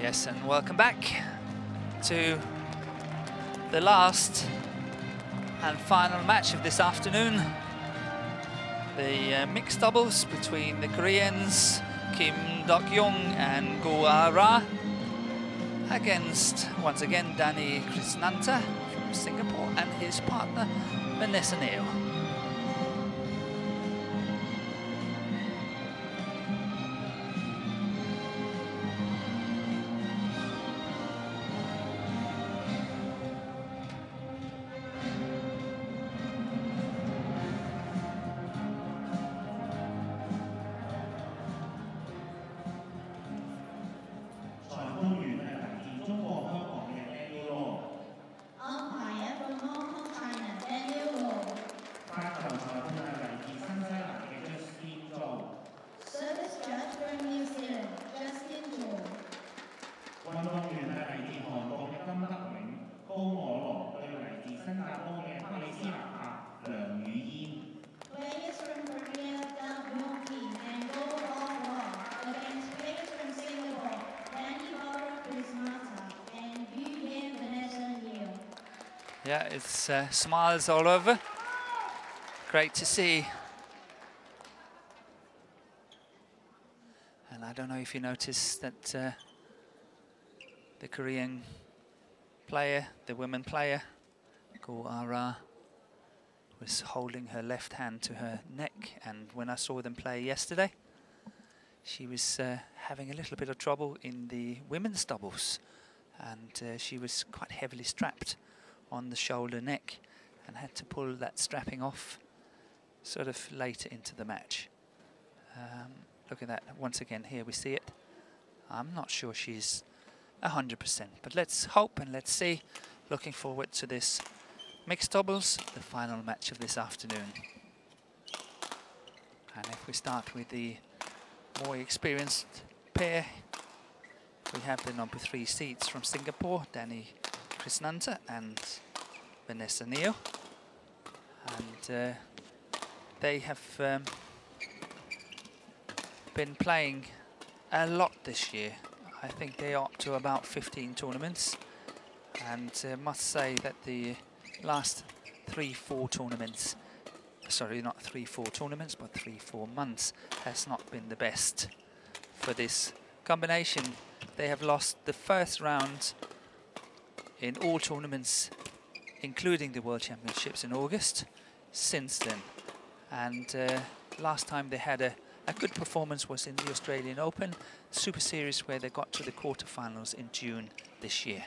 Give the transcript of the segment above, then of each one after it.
Yes, and welcome back to the last and final match of this afternoon. The mixed doubles between the Koreans Kim Dok-young and Go Ah-ra against, once again, Danny Krishnanta from Singapore and his partner Vanessa Neo. Yeah, it's smiles all over. Great to see. And I don't know if you noticed that the Korean player, the women player, Go Ah-ra, was holding her left hand to her neck, and when I saw them play yesterday, she was having a little bit of trouble in the women's doubles, and she was quite heavily strapped on the shoulder neck and had to pull that strapping off sort of later into the match. Look at that, once again, here we see it. I'm not sure she's 100%, but let's hope and let's see. Looking forward to this mixed doubles, the final match of this afternoon. And if we start with the more experienced pair, we have the number 3 seeds from Singapore, Danny Krishnanta and Vanessa Neo, and they have been playing a lot this year. I think they are up to about 15 tournaments, and must say that the last 3-4 tournaments, sorry, not 3-4 tournaments, but 3-4 months has not been the best for this combination. They have lost the first round in all tournaments, including the World Championships in August, since then. And last time they had a good performance was in the Australian Open Super Series, where they got to the quarterfinals in June this year.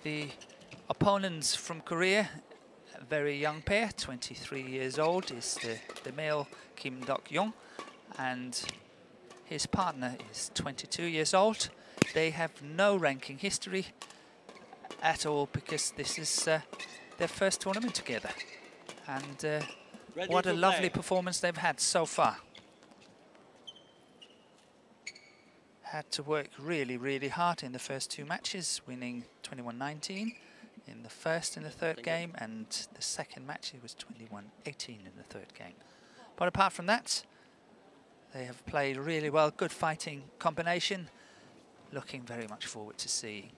The opponents from Korea, a very young pair, 23 years old, is the male Kim Dok-young, and his partner is 22 years old. They have no ranking history at all, because this is their first tournament together. And what a lovely performance they've had so far. Had to work really, really hard in the first 2 matches, winning 21-19 in the first and the third game, and the second match it was 21-18 in the third game. But apart from that, they have played really well, good fighting combination. Looking very much forward to see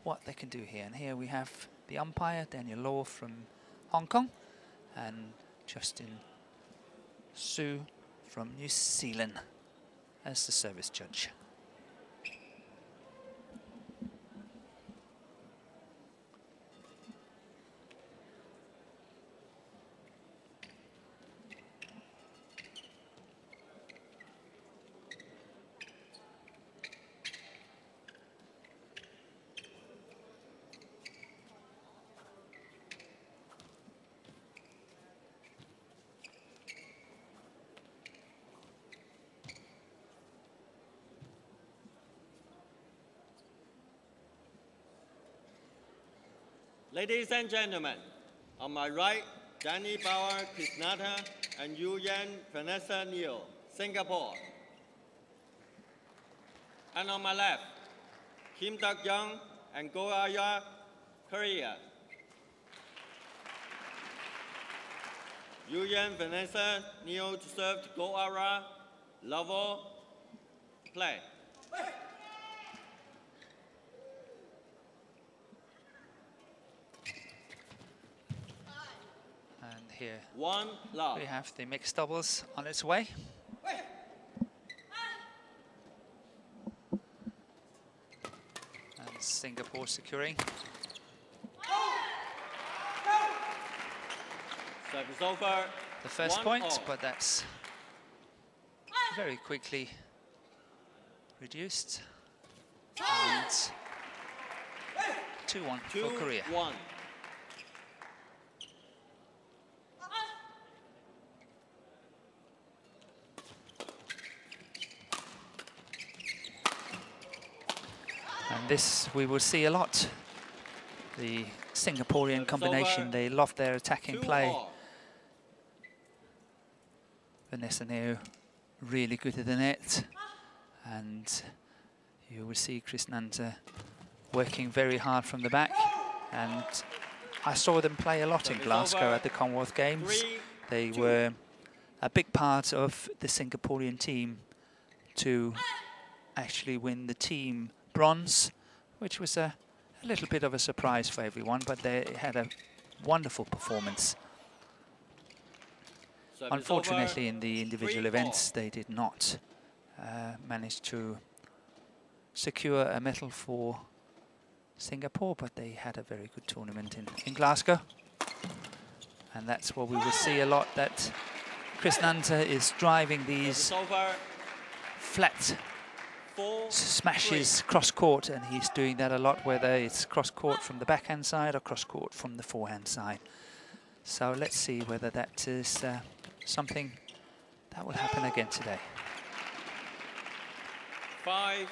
what they can do here. And here we have the umpire, Daniel Law from Hong Kong, and Justin Su from New Zealand as the service judge. Ladies and gentlemen, on my right, Danny Krishnanta and Yuyan Vanessa Neo, Singapore. And on my left, Kim Dok-young and Go Ah-ra, Korea. Yuyan, Vanessa, Neo to serve to Go Ara, level, play. And here One love. we have the mixed doubles on its way. And Singapore securing. Service over. The first One point, all. but that's very quickly reduced. And 2-1 for Korea. 2-1. And this we will see a lot. The Singaporean combination, they love their attacking play. Vanessa Neo really good at the net. And you will see Krishnanta working very hard from the back. And I saw them play a lot in Glasgow at the Commonwealth Games. They were a big part of the Singaporean team to actually win the team bronze, which was a little bit of a surprise for everyone, but they had a wonderful performance. Unfortunately, in the individual events, they did not manage to secure a medal for Singapore, but they had a very good tournament in Glasgow. And that's what we will see a lot, that Krishnanta is driving these flat smashes cross-court, and he's doing that a lot, whether it's cross-court from the backhand side or cross-court from the forehand side. So let's see whether that is something that will happen again today. 5-3.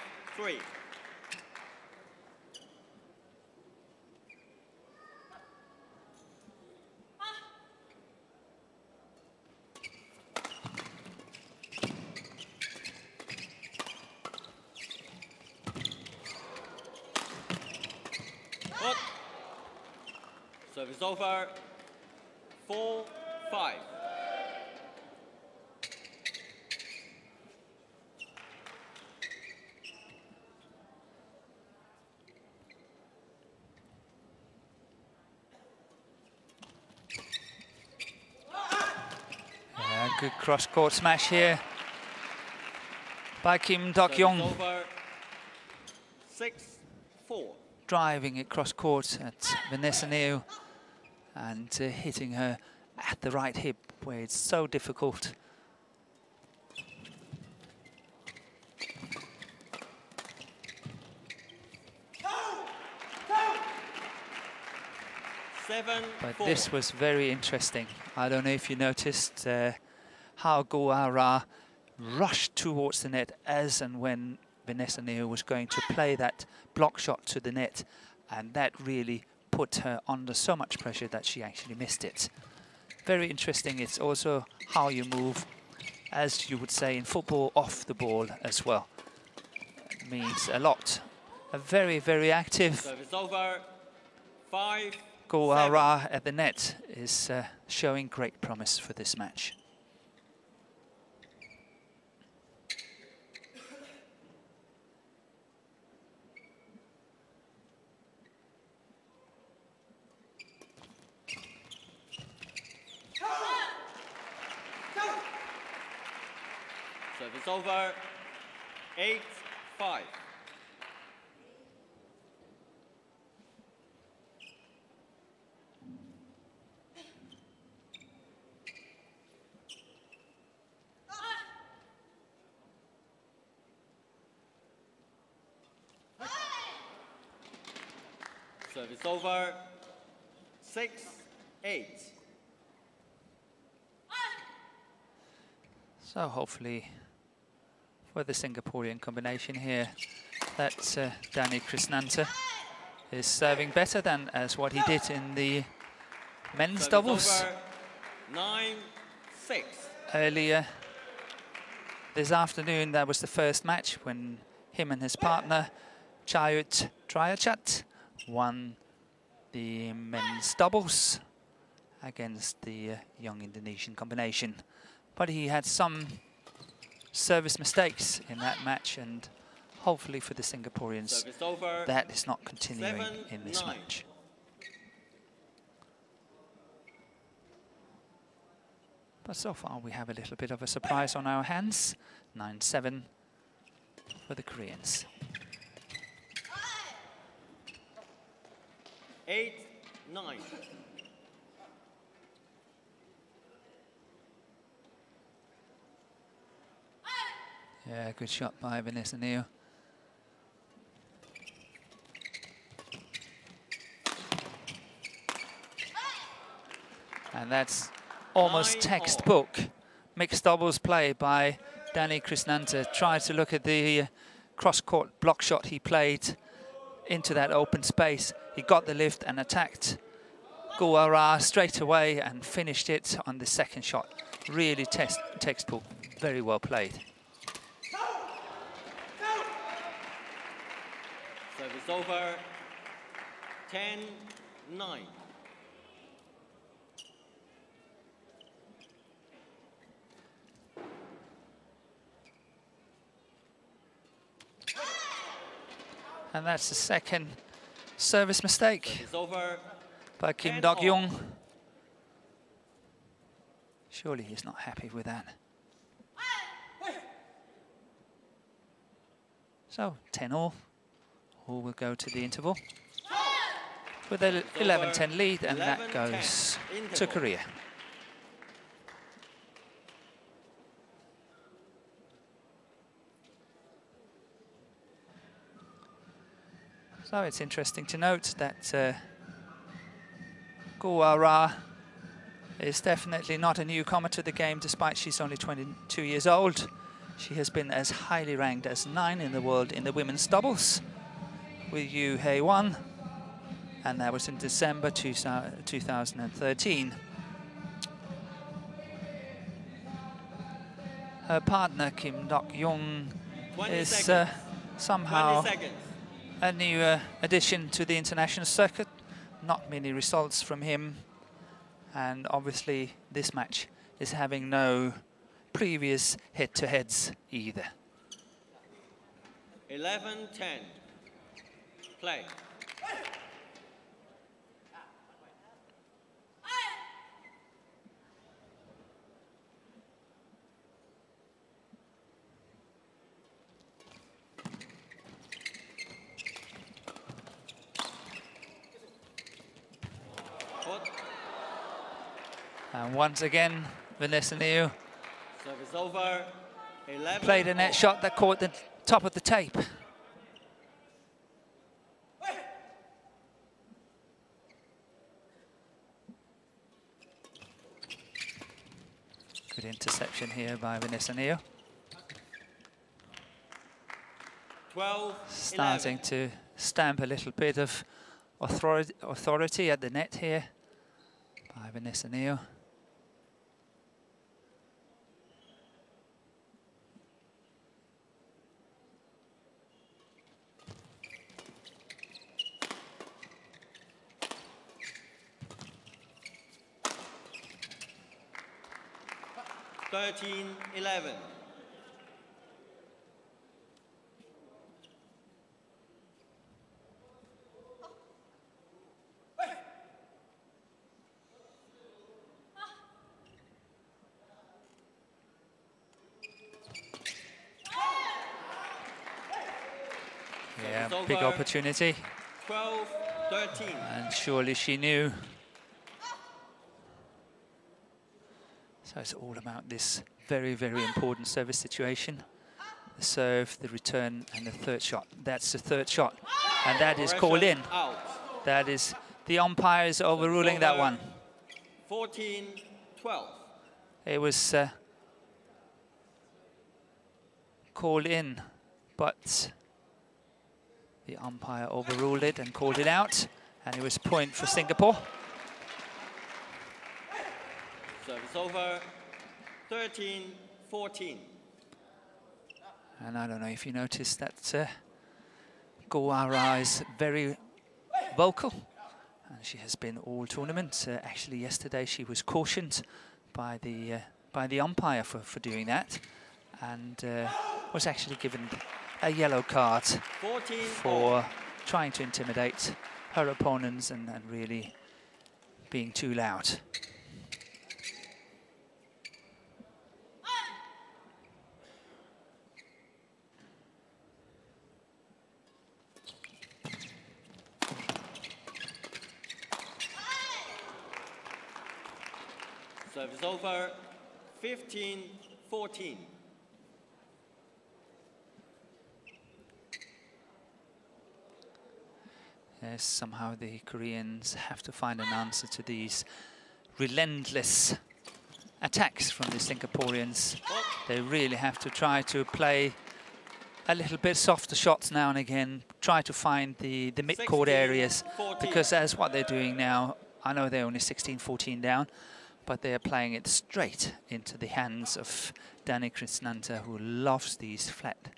Service over. 4-5. Good cross-court smash here by Kim Dok-young. 6-4. Driving it cross-court at Vanessa Neo and hitting her at the right hip, where it's so difficult. But this was very interesting. I don't know if you noticed how Go Ara rushed towards the net as and when Vanessa Neo was going to play that block shot to the net, and that really put her under so much pressure that she actually missed it. Very interesting. It's also how you move, as you would say in football, off the ball as well. It means a lot. A very, very active Service over. 5-7. Go Ara at the net is showing great promise for this match. Service over. 8-5. Service over. 6-8. So hopefully for the Singaporean combination here, that Danny Krishnanta is serving better than as what he did in the men's Service doubles. over. 9-6. Earlier this afternoon, that was the first match when him and his partner, Chayut Triachat, won the men's doubles. against the young Indonesian combination. But he had some service mistakes in that match, and hopefully for the Singaporeans that is not continuing in this match. But so far we have a little bit of a surprise on our hands. 9-7 for the Koreans. 8-9. Yeah, good shot by Vanessa Neal. And that's almost textbook mixed doubles play by Danny Krishnanta. Tried to look at the cross-court block shot he played into that open space. He got the lift and attacked Guara straight away and finished it on the second shot. Really textbook, very well played. Service over, 10-9. And that's the second service mistake by Kim Dok-young. Surely he's not happy with that. So 10-all. All will go to the interval with an 11-10 lead, and that goes to Korea. So it's interesting to note that Guara is definitely not a newcomer to the game, despite she's only 22 years old. She has been as highly ranked as 9 in the world in the women's doubles with Yu Hei-won, and that was in December 2013. Her partner, Kim Dok-young, is somehow a new addition to the international circuit. Not many results from him, and obviously this match is having no previous head-to-heads either. 11-10. Play. And once again, Vanessa Neal Service over. 11. Played a net shot that caught the top of the tape. Good interception here by Vanessa Neal. 12. Starting to stamp a little bit of authority at the net here by Vanessa Neal. Thirteen, 11. Yeah, big opportunity. 12-13. And surely she knew. So it's all about this very, very important service situation. The serve, the return, and the third shot. That's the third shot. And that is called in. That is, the umpire is overruling that one. 14-12. It was called in, but the umpire overruled it and called it out. And it was point for Singapore. Service over, 13-14. And I don't know if you noticed that Guara is very vocal And she has been all tournament. Actually, yesterday she was cautioned by the umpire for doing that, and was actually given a yellow card for trying to intimidate her opponents and really being too loud. Service over, 15-14. Yes, somehow the Koreans have to find an answer to these relentless attacks from the Singaporeans. They really have to try to play a little bit softer shots now and again, try to find the mid-court areas, because that's what they're doing now. I know they're only 16-14 down, but they are playing it straight into the hands of Dani Krishnanta, who loves these flat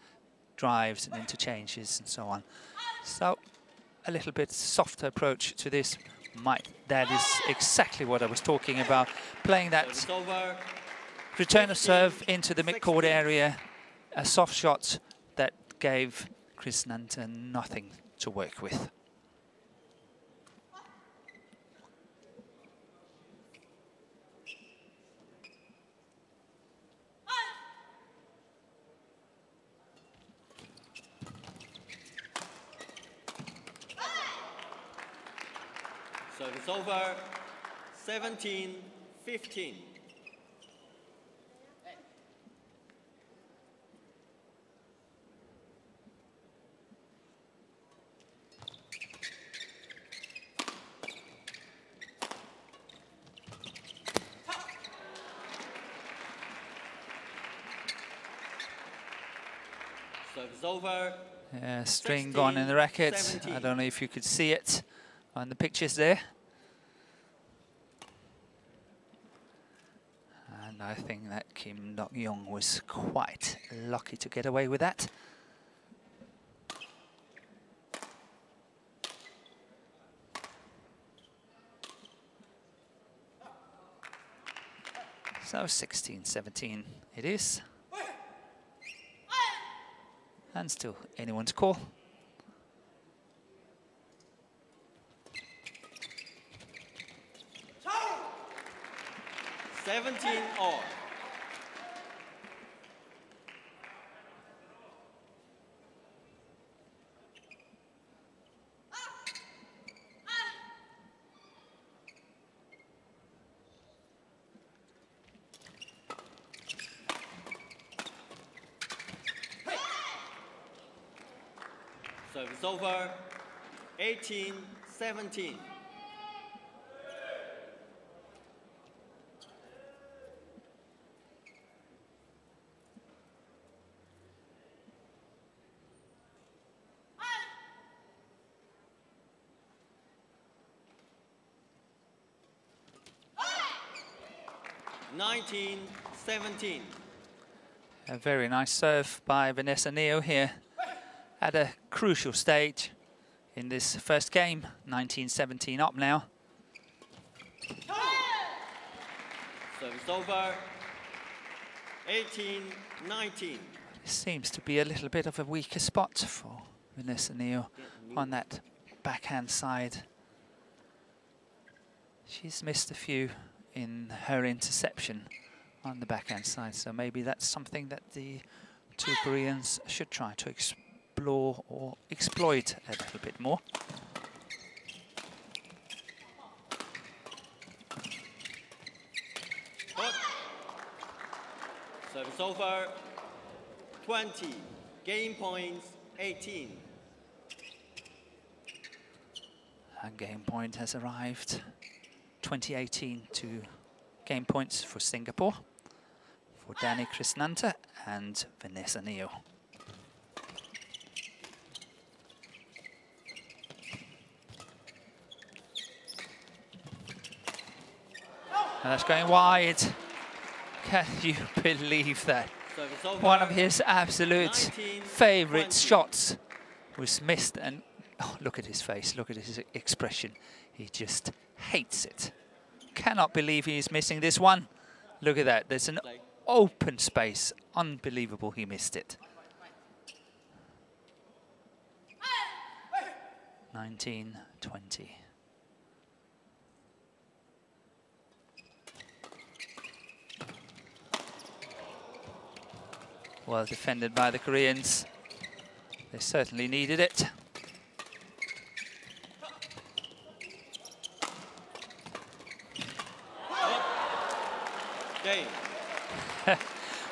drives and interchanges and so on. So a little bit softer approach to this that is exactly what I was talking about. Playing that return of serve into the mid-court area, a soft shot that gave Krishnanta nothing to work with. Service over, 17-15. Service over. String gone in the racket. 17. I don't know if you could see it on the pictures there. And I think that Kim Dok-young was quite lucky to get away with that. So 16-17 it is. And still anyone's call. All. Service over, 18-17. A very nice serve by Vanessa Neo here at a crucial stage in this first game. 19-17 up now. Service over, 18-19. Seems to be a little bit of a weaker spot for Vanessa Neo on that backhand side. She's missed a few in her interception on the backhand side, so maybe that's something that the two Koreans should try to explore or exploit a little bit more. Service over, 20, game points 18. And game point has arrived. 2018 to game points for Singapore, for Dani Krishnanta and Vanessa Neo. And that's going wide. Can you believe that? One of his absolute favorite shots was missed, and oh, look at his face, look at his expression. He just hates it. Cannot believe he's missing this one. Look at that. There's an open space. Unbelievable he missed it. 19-20. Well defended by the Koreans. They certainly needed it.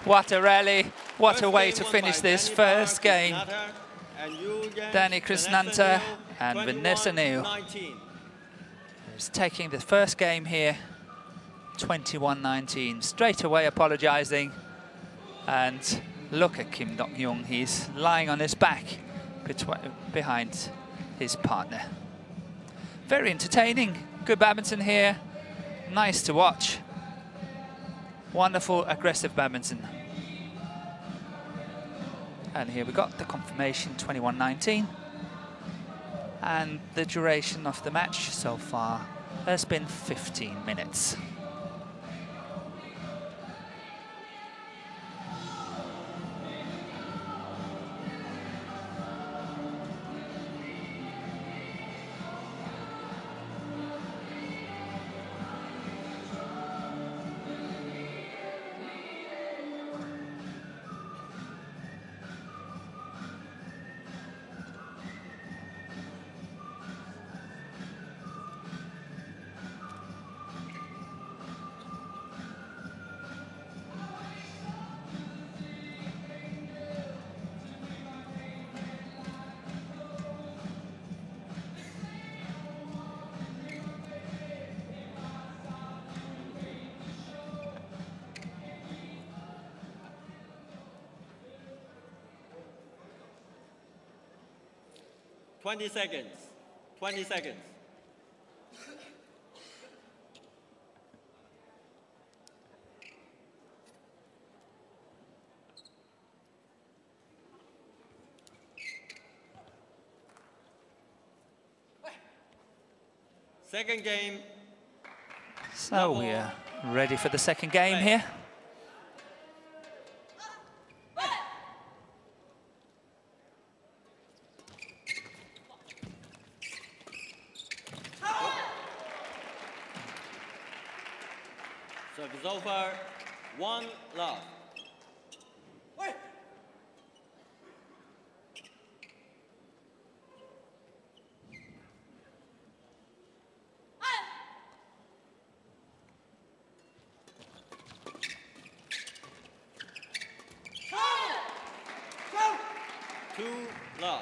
What a rally. What a way to finish this first game. Danny Krishnanta and Vanessa Niu is taking the first game here, 21-19. Straight away apologizing. And look at Kim Dok-young. He's lying on his back behind his partner. Very entertaining. Good badminton here. Nice to watch. Wonderful, aggressive badminton. And here we got the confirmation, 21-19. And the duration of the match so far has been 15 minutes. Twenty seconds. 20 seconds. Second game. So we are ready for the second game here. Service over. 1 love. Love.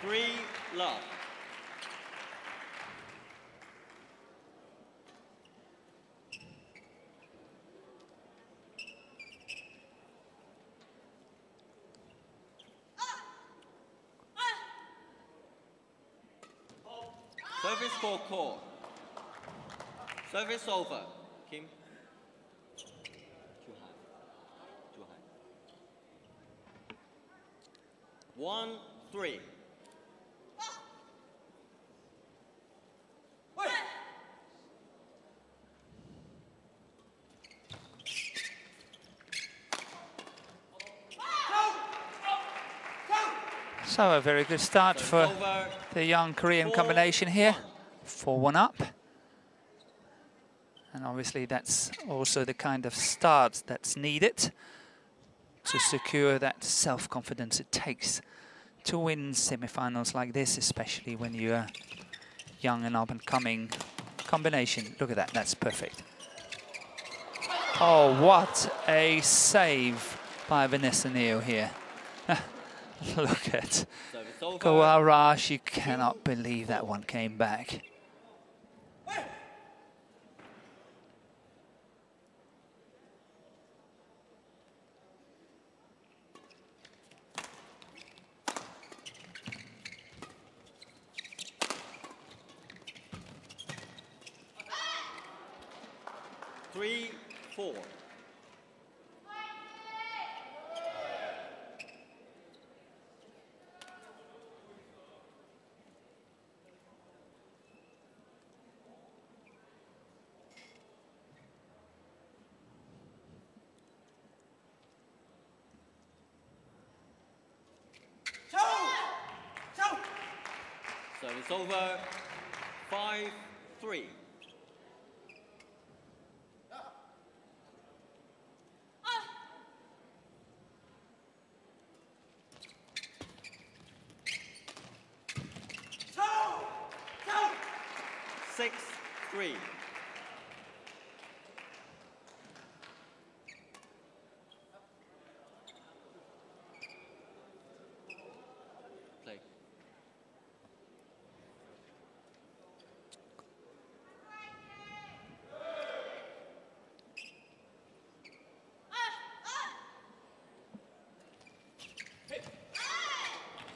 Three love. Service for core. Service over. Kim. Too high. Too high. 1-3. So a very good start for the young Korean combination here. 4-1 up. And obviously that's also the kind of start that's needed to secure that self-confidence it takes to win semi-finals like this, especially when you are young and up-and-coming combination. Look at that, that's perfect. Oh, what a save by Vanessa Niu here. Look at Kawara, she cannot believe that one came back. 3-4. Service over, 5-3. Six, 3. Play.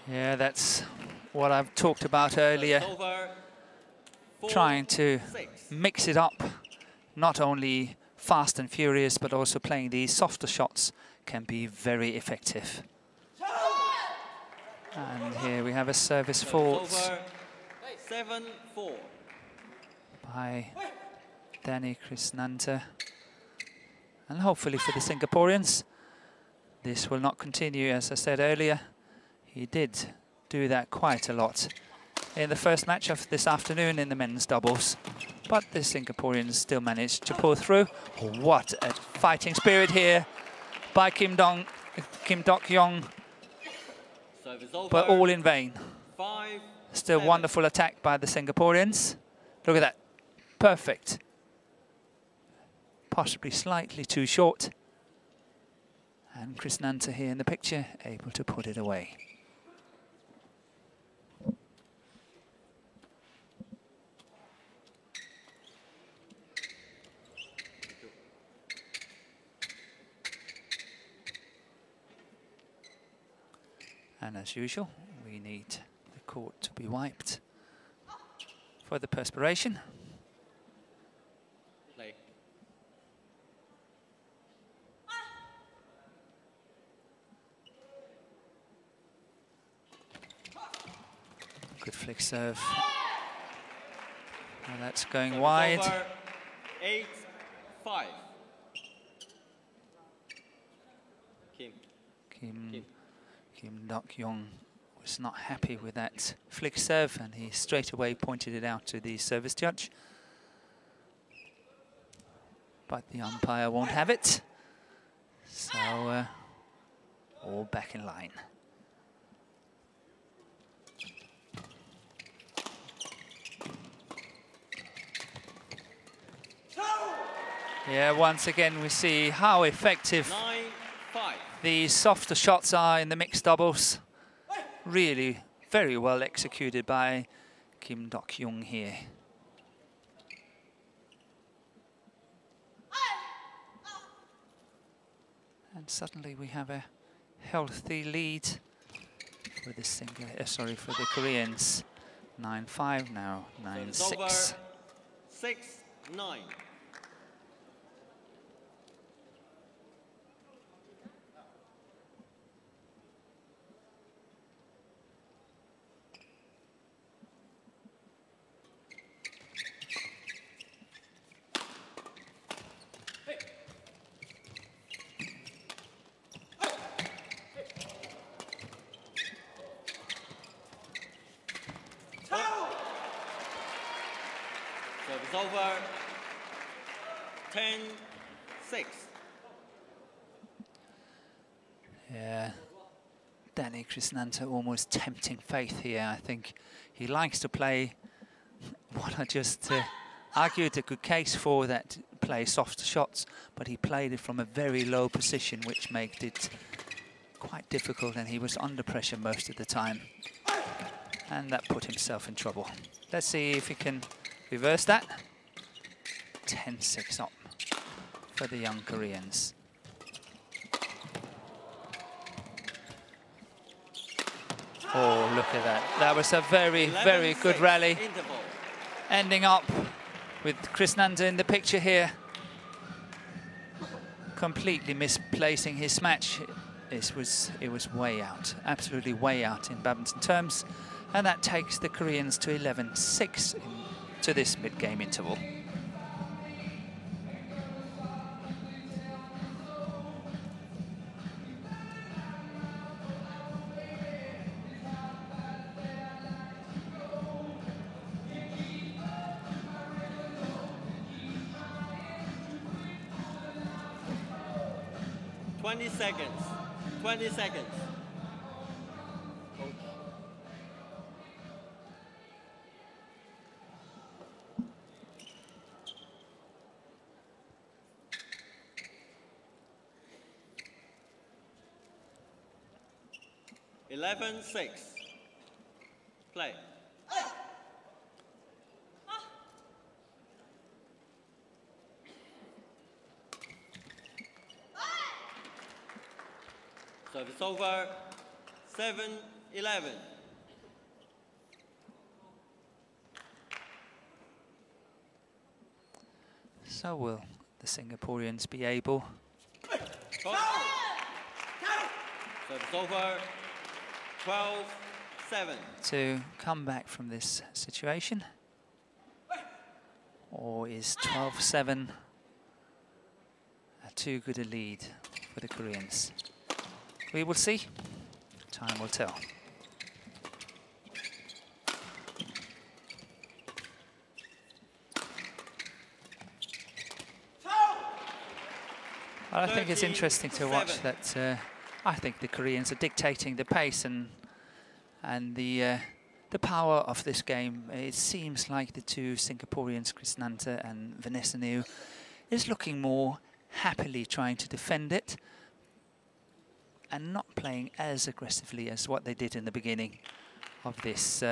Yeah, that's what I've talked about earlier. Over, 4, Trying to 6. mix it up, not only fast and furious, but also playing these softer shots can be very effective. And here we have a service fault 7-4. by Danny Krishnanta. And hopefully for the Singaporeans, this will not continue. As I said earlier, he did do that quite a lot in the first match of this afternoon in the men's doubles. But the Singaporeans still managed to pull through. What a fighting spirit here by Kim Dok-yong, but all in vain. 5, Still 7. wonderful attack by the Singaporeans. Look at that, perfect. Possibly slightly too short. And Krishnanta here in the picture, able to put it away. And as usual, we need the court to be wiped for the perspiration. Play. Good flick serve. And that's going wide. 8-5. Kim Dok-yong was not happy with that flick serve, and he straight away pointed it out to the service judge. But the umpire won't have it. So all back in line. Yeah, once again we see how effective 9-5. the softer shots are in the mixed doubles. Really very well executed by Kim Dok-yong here. And suddenly we have a healthy lead for the for the Koreans. 9-5 now, 9-6. 6-9. Service over. 10-6. Yeah, Danny Krishnanta almost tempting faith here. I think he likes to play what I just argued a good case for, that play softer shots, but he played it from a very low position, which made it quite difficult, and he was under pressure most of the time. And that put himself in trouble. Let's see if he can reverse that. 10-6 up for the young Koreans. Oh, look at that. That was a very, very good rally. Interval. Ending up with Krishnanta in the picture here. completely misplacing his match. It was way out, absolutely way out in badminton terms, and that takes the Koreans to 11-6 to this mid-game interval. Twenty seconds. 20 seconds. 11-6. Play. Service over. 7-11. So will the Singaporeans be able Service over. 12-7. to come back from this situation? Or is 12-7 too good a lead for the Koreans? We will see. Time will tell. Well, I think it's interesting to watch that. I think the Koreans are dictating the pace and the power of this game. It seems like the two Singaporeans, Krishnanta and Vanessa Niu, is looking more happily trying to defend it and not playing as aggressively as what they did in the beginning of this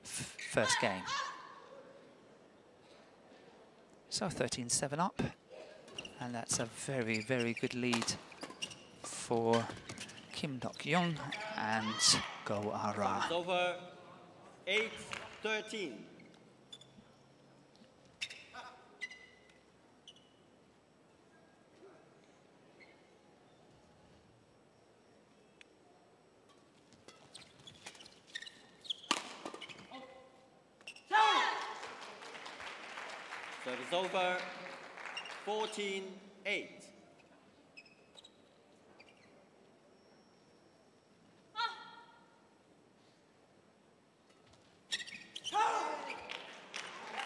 first game. So 13-7 up, and that's a very, very good lead for Kim Dok-young and Go Ara. It's over. 8-13. Service over. 14-8.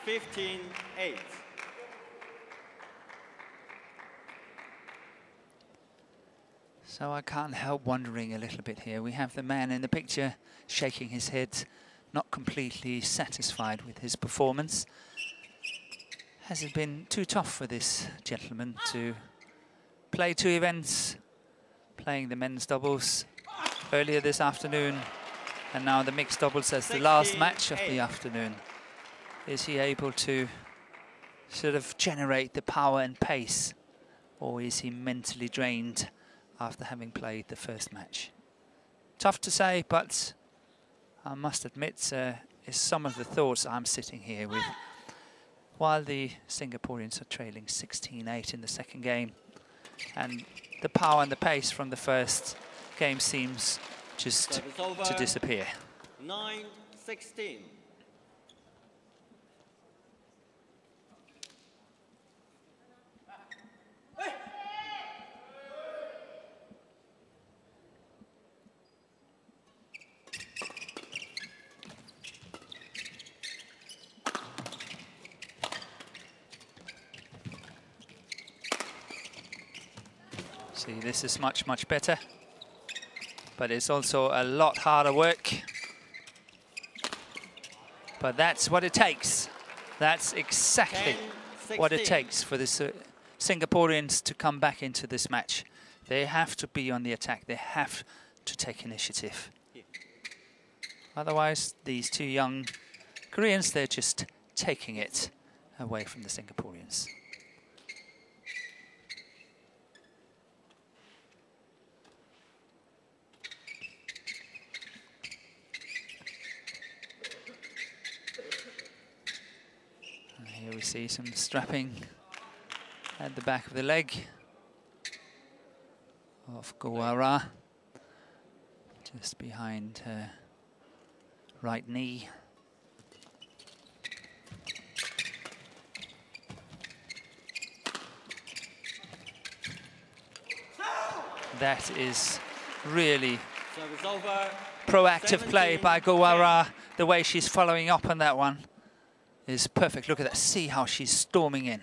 $15-8. So I can't help wondering a little bit here. We have the man in the picture shaking his head, not completely satisfied with his performance. Has it been too tough for this gentleman to play two events, playing the men's doubles earlier this afternoon, and now the mixed doubles as the last match of the afternoon? Is he able to sort of generate the power and pace, or is he mentally drained after having played the first match? Tough to say, but I must admit, is some of the thoughts I'm sitting here with. While the Singaporeans are trailing 16-8 in the second game, and the power and the pace from the first game seems just to disappear. 9-16. See, this is much, much better, but it's also a lot harder work. But that's what it takes. That's exactly what it takes for the Singaporeans to come back into this match. They have to be on the attack. They have to take initiative. Otherwise, these two young Koreans, they're just taking it away from the Singaporeans. Here we see some strapping at the back of the leg. of Guara, just behind her right knee. That is really proactive play by Guara. The way she's following up on that one is perfect. Look at that. See how she's storming in,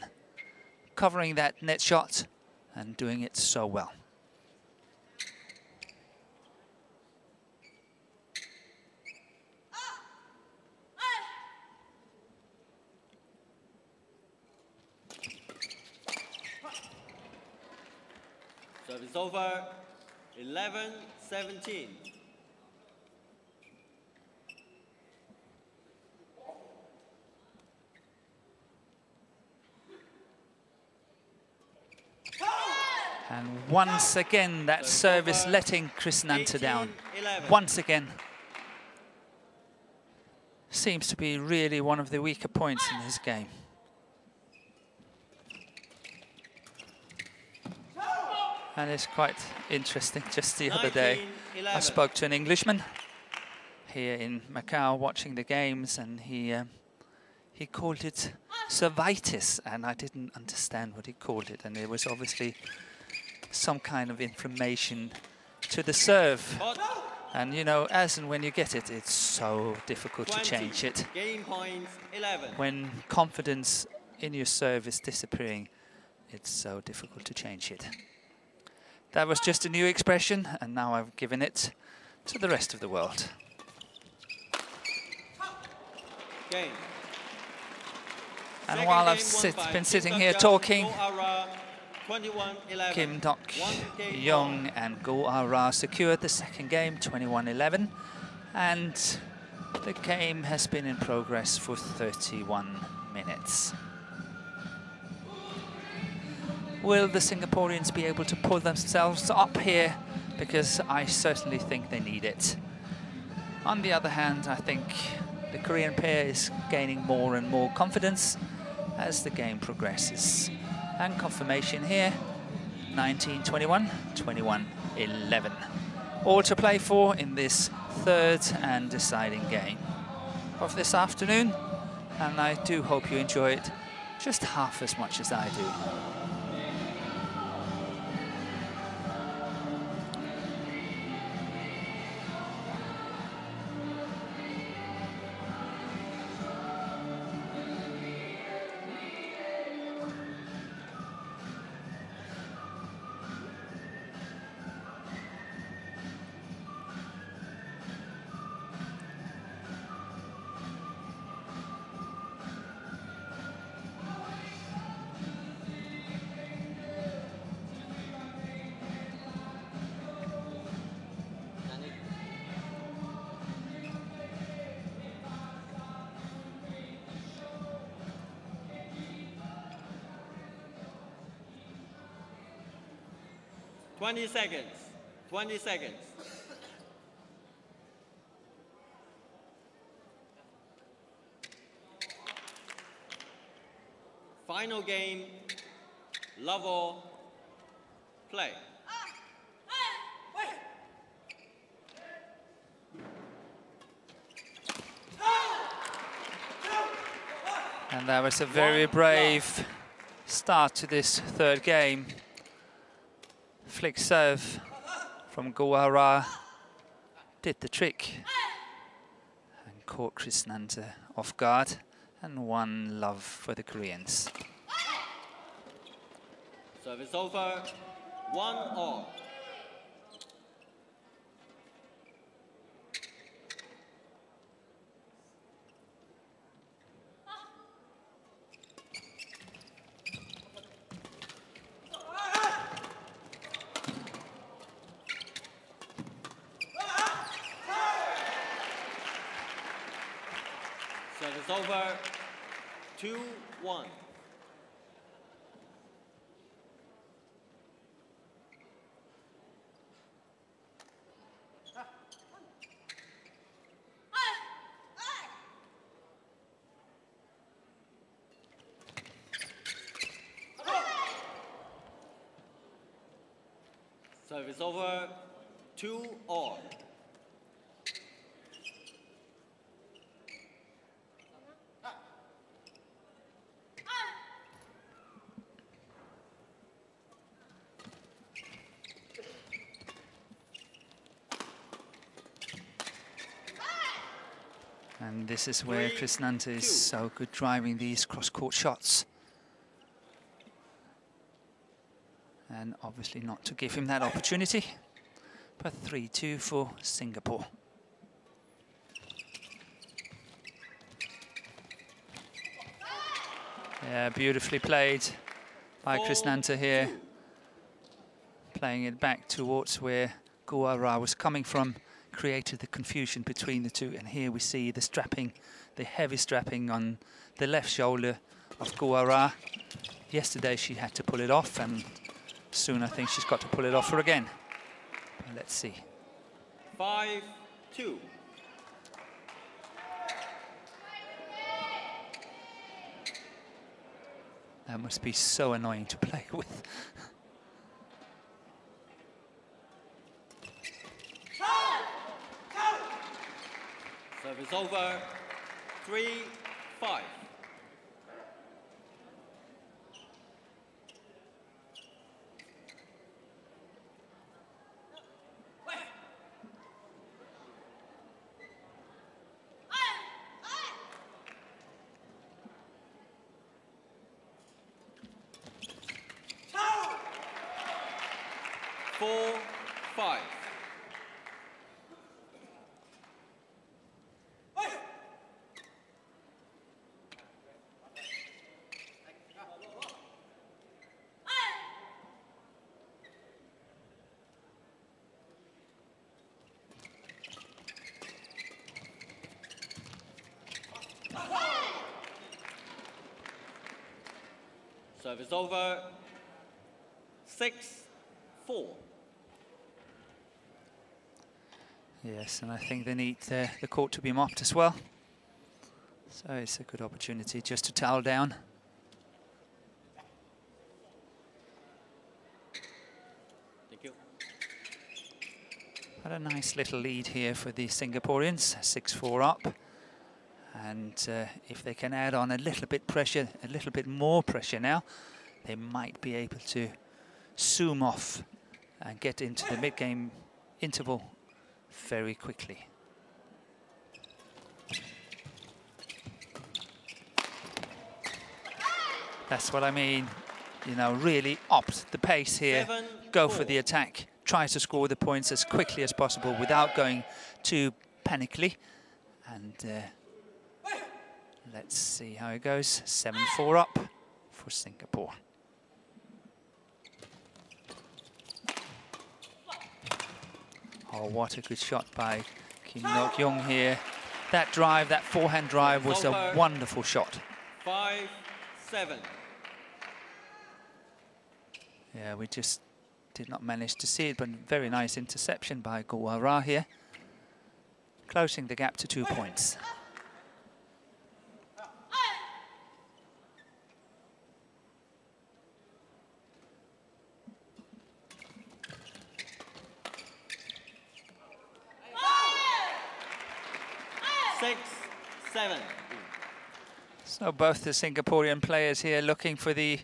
covering that net shot and doing it so well. Service over, 11-17. And once again, that service letting Krishnanta down. Once again. Seems to be really one of the weaker points in this game. And it's quite interesting. Just the other day, I spoke to an Englishman here in Macau watching the games, and he called it cervitis, and I didn't understand what he called it. And it was obviously some kind of inflammation to the serve. And you know, as and when you get it, it's so difficult to change it. Game points, 11. When confidence in your serve is disappearing, it's so difficult to change it. That was just a new expression, and now I've given it to the rest of the world. Game. And while I've been sitting here talking, Kim Dok-young and Guara secured the second game, 21-11. And the game has been in progress for 31 minutes. Will the Singaporeans be able to pull themselves up here? Because I certainly think they need it. On the other hand, I think the Korean pair is gaining more and more confidence as the game progresses. And confirmation here, 19-21, 21-11. All to play for in this third and deciding game of this afternoon. And I do hope you enjoy it just half as much as I do. Twenty seconds. 20 seconds. Final game, level, play. And that was a very brave start to this third game. Flick serve from Guara did the trick and caught Krishnanta off guard, and one love for the Koreans. Service over, 1-all. Service over, 2-1. Service over, 2-all. And this is where Krishnanta is so good driving these cross-court shots. And obviously not to give him that opportunity. But 3-2 for Singapore. Yeah, beautifully played by Krishnanta here. Playing it back towards where Guara was coming from. Created the confusion between the two, and here we see the strapping, the heavy strapping on the left shoulder of Guara. Yesterday she had to pull it off, and soon I think she's got to pull it off her again. But let's see. 5-2. That must be so annoying to play with. Service over, 3-5. Service over, 6-4. Yes, and I think they need the court to be mopped as well. So it's a good opportunity just to towel down. Thank you. But a nice little lead here for the Singaporeans, 6-4 up. And if they can add on a little bit pressure, a little bit more pressure now, they might be able to zoom off and get into the mid-game interval very quickly. That's what I mean, you know, really opt the pace here, go for the attack, try to score the points as quickly as possible without going too panically. And let's see how it goes. 7-4 up for Singapore. Oh, what a good shot by Kim Nok-young here. That drive, that forehand drive was a wonderful shot. 5-7. Yeah, we just did not manage to see it, but very nice interception by Guara here. Closing the gap to 2 points. So both the Singaporean players here looking for the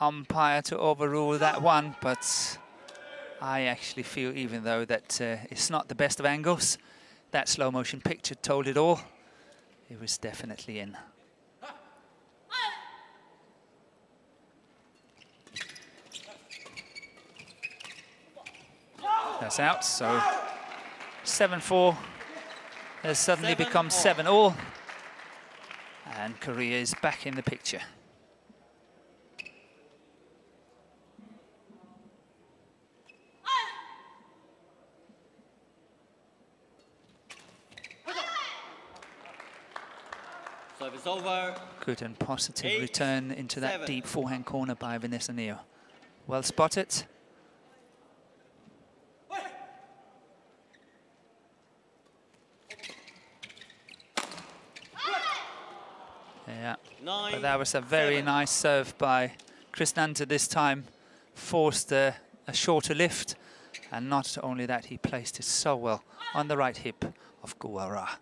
umpire to overrule that one, but I actually feel, even though that it's not the best of angles, that slow motion picture told it all. It was definitely in. That's out, so 7-4 has suddenly become 7-all. And Korea is back in the picture. Service over. Good and positive return into that deep forehand corner by Vanessa Neo. Well spotted. Yeah, but that was a very nice serve by Krishnanta this time. Forced the a shorter lift, and not only that, he placed it so well on the right hip of Guara.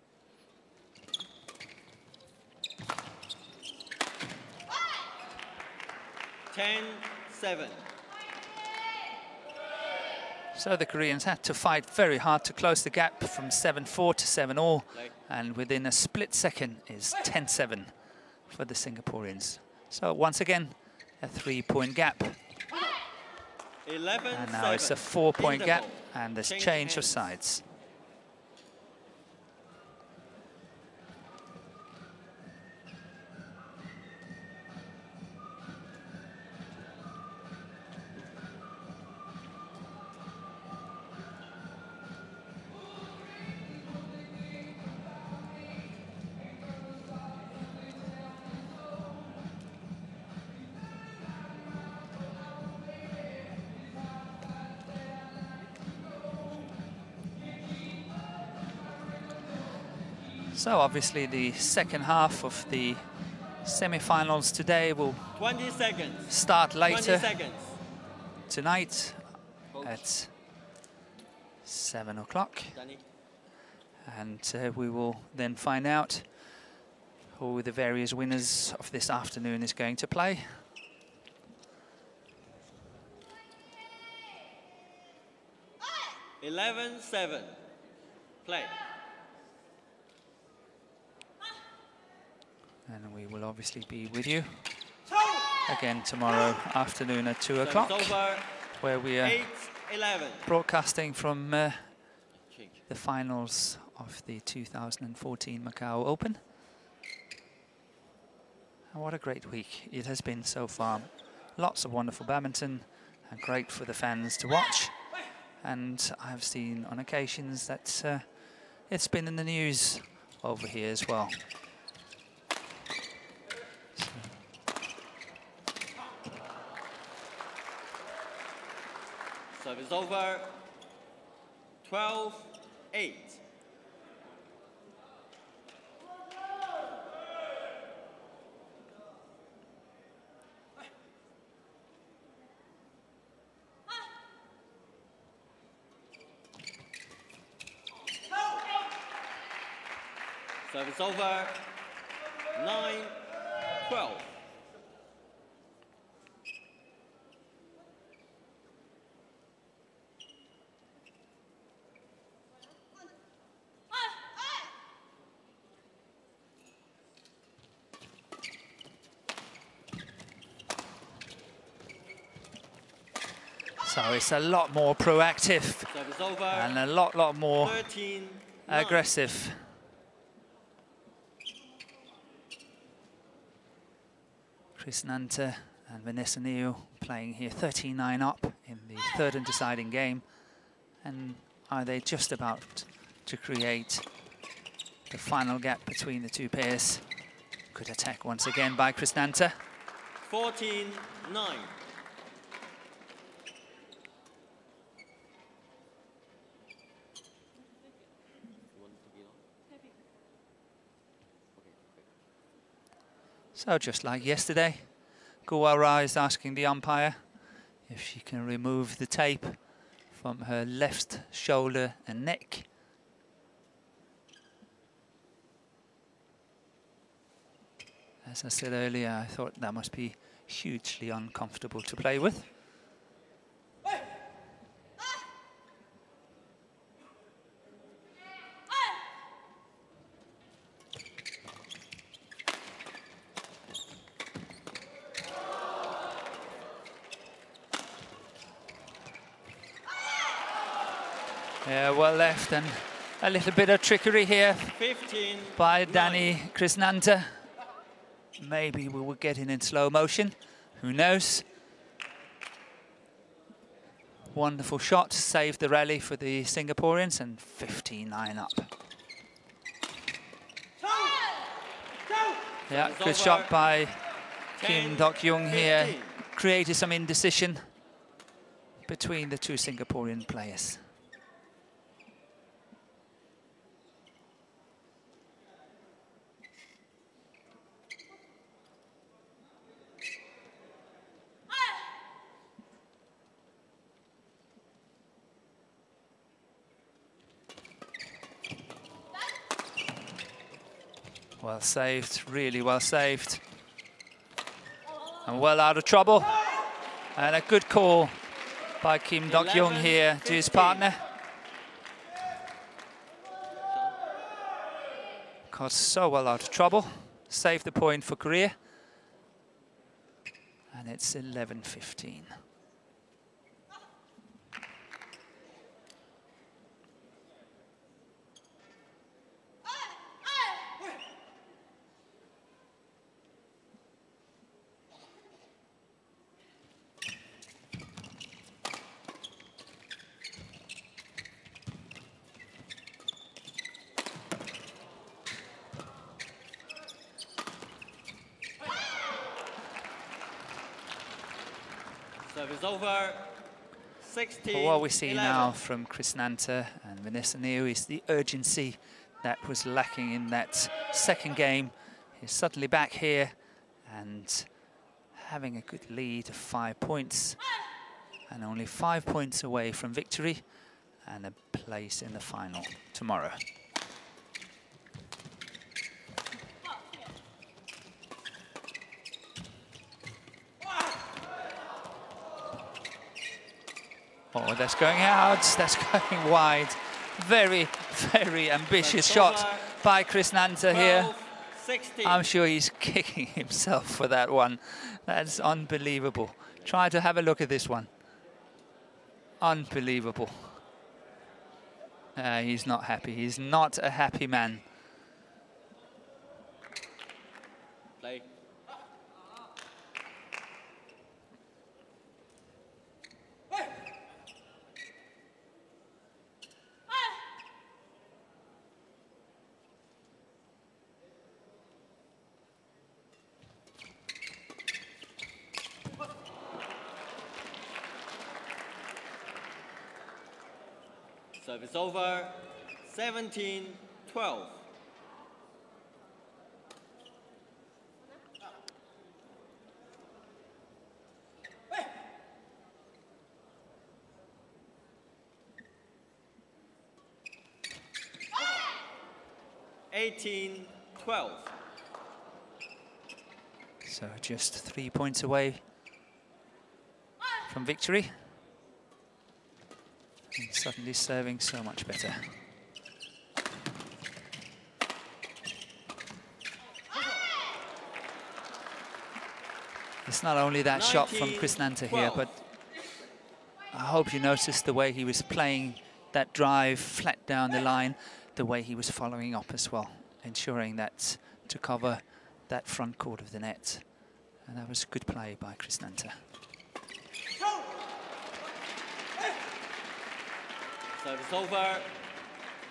(10-7). So the Koreans had to fight very hard to close the gap from 7-4 to 7-all, and within a split second is 10-7 for the Singaporeans. So once again, a 3-point gap. 11-7. And now it's a 4-point gap, and there's change of sides. So obviously the second half of the semi-finals today will 20 seconds. Start later 20 seconds. Tonight at 7 o'clock. And we will then find out who the various winners of this afternoon is going to play. (11-7). Play. And we will obviously be with you again tomorrow afternoon at 2 o'clock, where we are broadcasting from the finals of the 2014 Macau Open. And what a great week it has been so far. Lots of wonderful badminton, and great for the fans to watch. And I've seen on occasions that it's been in the news over here as well. Service over. 12-8. Service over. 9-12. So it's a lot more proactive and a lot more aggressive. Krishnanta and Vanessa Neal playing here 39 up in the third and deciding game. And are they just about to create the final gap between the two pairs? Good attack once again by Krishnanta. 14-9. So just like yesterday, Guara is asking the umpire if she can remove the tape from her left shoulder and neck. As I said earlier, I thought that must be hugely uncomfortable to play with. Yeah, well left, and a little bit of trickery here by Danny Krishnanta. Maybe we will get in slow motion, who knows. Wonderful shot, saved the rally for the Singaporeans, and 15-9 up. Yeah, good shot by Kim Dok-young here. Created some indecision between the two Singaporean players. Well saved, really well saved. And well out of trouble. And a good call by Kim Dok-young here to his partner. Got so well out of trouble. Saved the point for Korea. And it's 11-15. Service over. 16. But what we see 11. now from Chris Nanta and Vanessa Niu is the urgency that was lacking in that second game. He's suddenly back here and having a good lead of 5 points, and only 5 points away from victory and a place in the final tomorrow. Oh, that's going out, that's going wide. Very, very ambitious shot by Chris Nanta here. 16. I'm sure he's kicking himself for that one. That's unbelievable. Try to have a look at this one. Unbelievable. He's not happy. He's not a happy man. Play. Service over. 17-12. So just 3 points away from victory. And suddenly serving so much better. It's not only that shot from Chris Nanta here, but I hope you noticed the way he was playing that drive flat down the line, the way he was following up as well, ensuring that to cover that front court of the net. And that was a good play by Chris Nanta. Service over.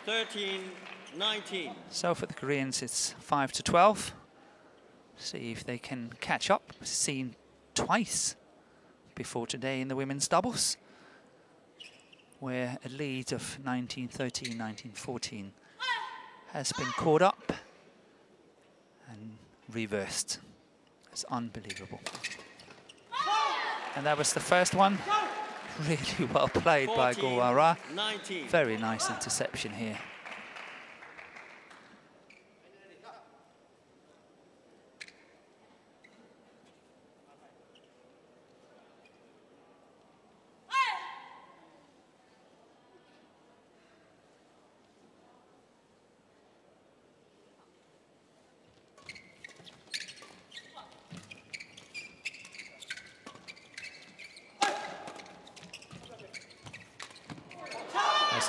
13-19. So for the Koreans, it's 5-12. See if they can catch up. Seen twice before today in the women's doubles, where a lead of 19-13, 19-14 has been caught up and reversed. It's unbelievable. And that was the first one. Really well played by Go Ara. Very nice interception here.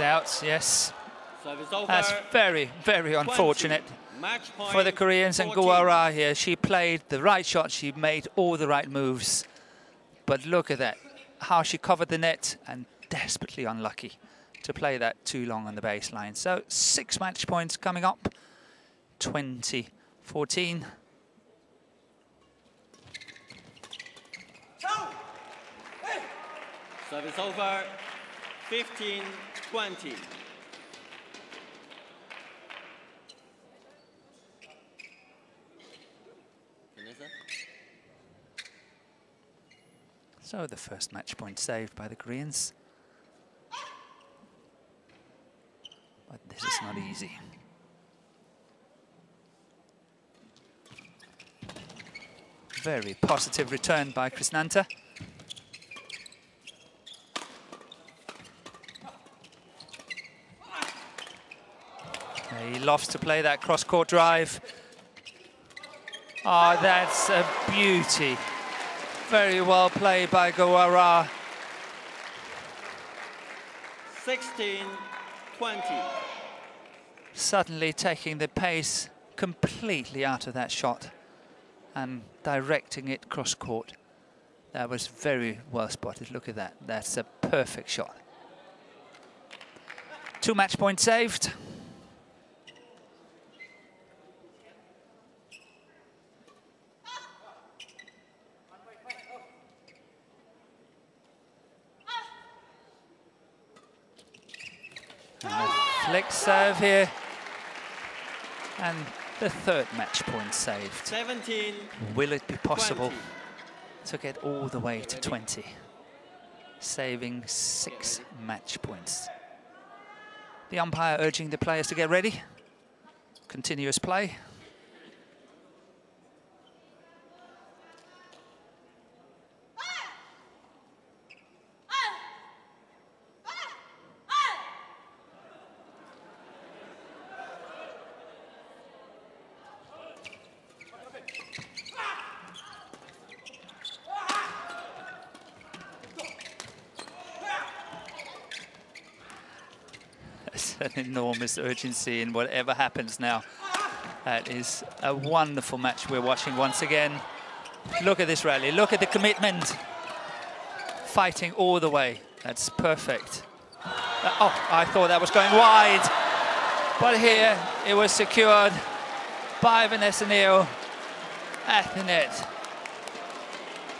Out, yes. That's very, very unfortunate for the Koreans and Go Ara here. She played the right shot, she made all the right moves. But look at that, how she covered the net, and desperately unlucky to play that too long on the baseline. So 6 match points coming up, 20-14. Service over. 15-20. So the first match point saved by the Koreans. But this is not easy. Very positive return by Krishnanta. He loves to play that cross-court drive. Oh, that's a beauty. Very well played by Gowara. 16-20. Suddenly taking the pace completely out of that shot and directing it cross-court. That was very well spotted. Look at that. That's a perfect shot. 2 match points saved. And a flick serve here. And the 3rd match point saved. 17. Will it be possible to get all the way to 20? Saving 6 match points. The umpire urging the players to get ready. Continuous play. An enormous urgency in whatever happens now. That is a wonderful match we're watching once again. Look at this rally, look at the commitment. Fighting all the way, that's perfect. Oh, I thought that was going wide. But here it was secured by Vanessa Neal at the net.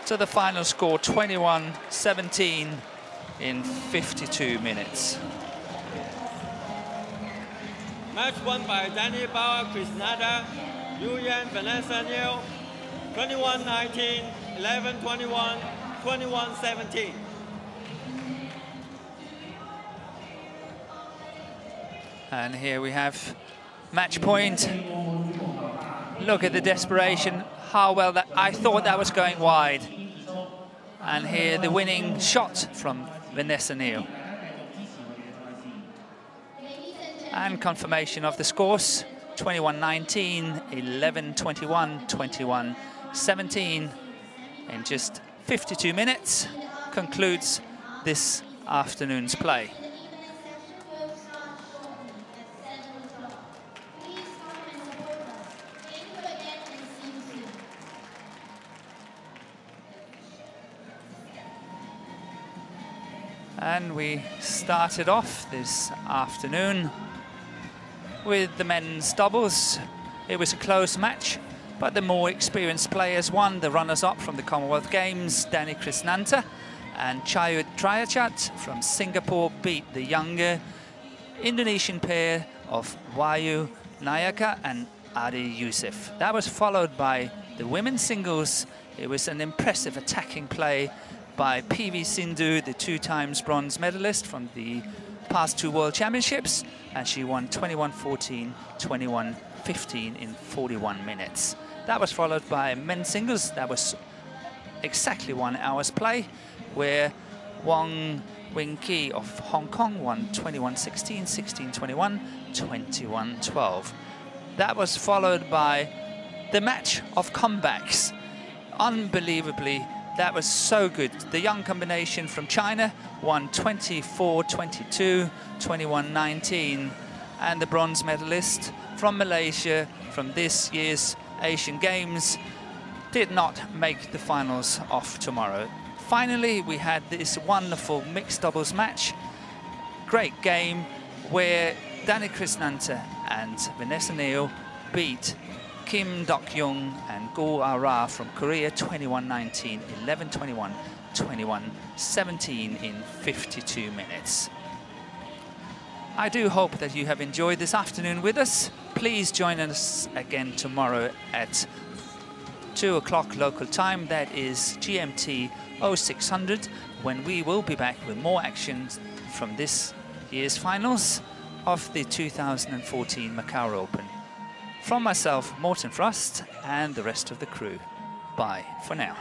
To the final score, 21-17 in 52 minutes. Match won by Danny Bauer, Krishnanta, Yu Yan, Vanessa Neal, 21-19, 11-21, 21-17. And here we have match point. Look at the desperation, how well that, I thought that was going wide. And here the winning shot from Vanessa Neal. And confirmation of the scores, 21-19, 11-21, 21-17. In just 52 minutes, concludes this afternoon's play. And we started off this afternoon with the men's doubles. It was a close match, but the more experienced players won. The runners-up from the Commonwealth Games, Danny Krishnanta and Chayut Triachat from Singapore, beat the younger Indonesian pair of Wahyu Nayaka and Adi Youssef. That was followed by the women's singles. It was an impressive attacking play by PV Sindhu, the 2 times bronze medalist from the past 2 World Championships, and she won 21-14, 21-15 in 41 minutes. That was followed by men's singles. That was exactly 1 hour's play, where Wong Wing Ki of Hong Kong won 21-16, 16-21, 21-12. That was followed by the match of comebacks. Unbelievably, that was so good. The young combination from China won 24-22, 21-19. And the bronze medalist from Malaysia from this year's Asian Games did not make the finals of tomorrow. Finally, we had this wonderful mixed doubles match. Great game where Danny Krishnanta and Vanessa Neal beat Kim Dok-young and Go Ah-ra from Korea 21-19, 11-21, 21-17 in 52 minutes. I do hope that you have enjoyed this afternoon with us. Please join us again tomorrow at 2 o'clock local time. That is GMT 0600, when we will be back with more action from this year's finals of the 2014 Macau Open. From myself, Morten Frost, and the rest of the crew. Bye for now.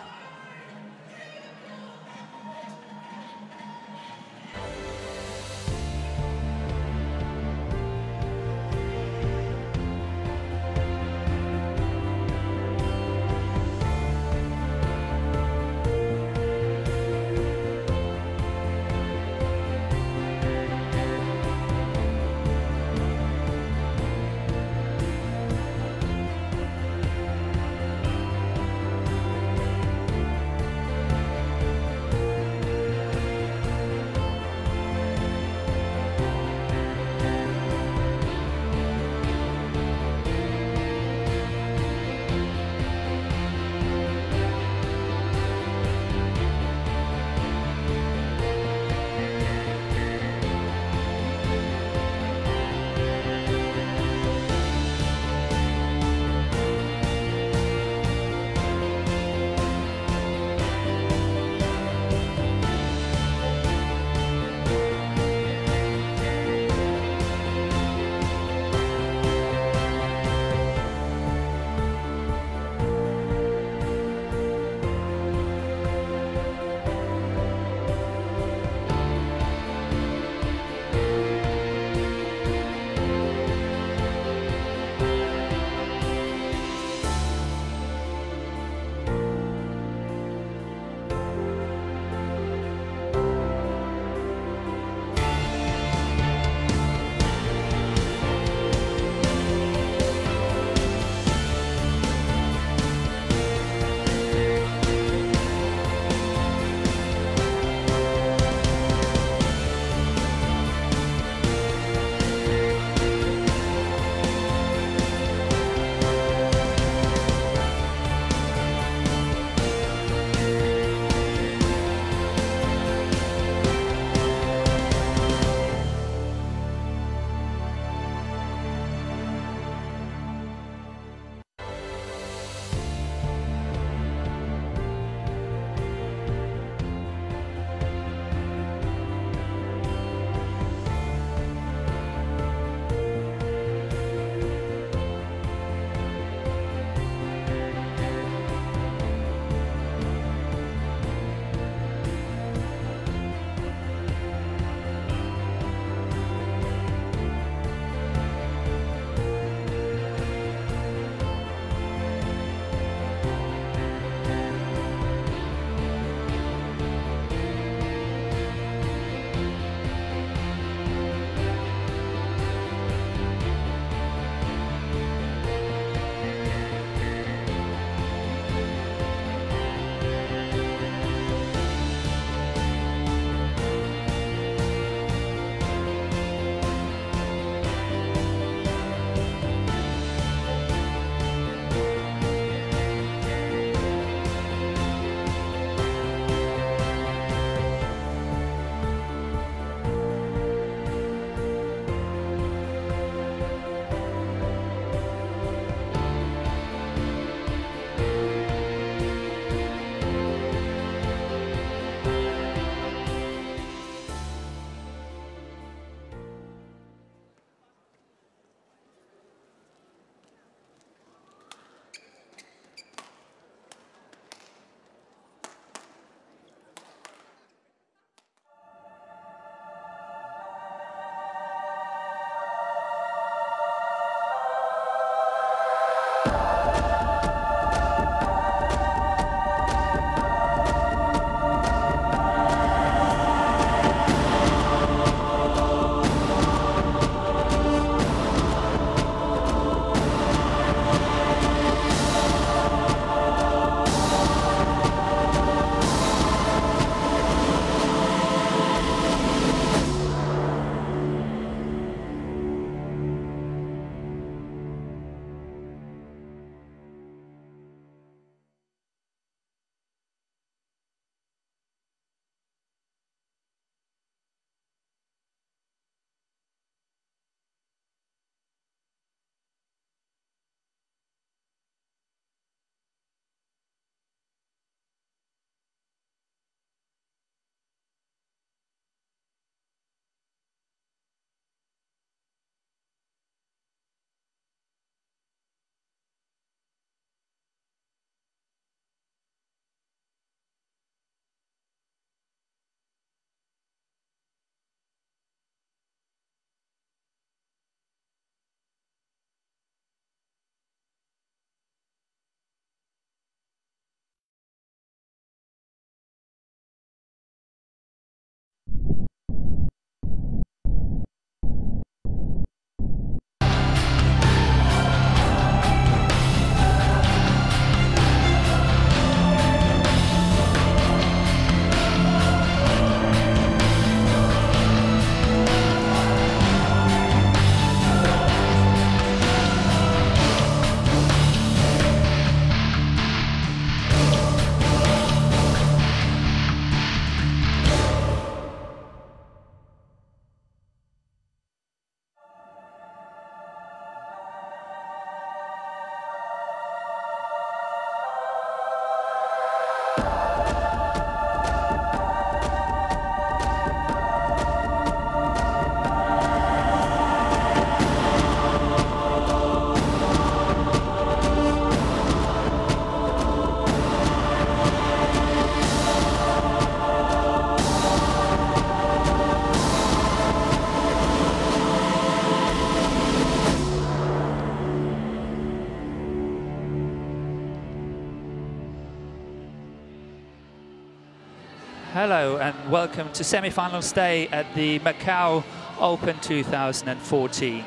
Hello and welcome to semi-final stay at the Macau Open 2014.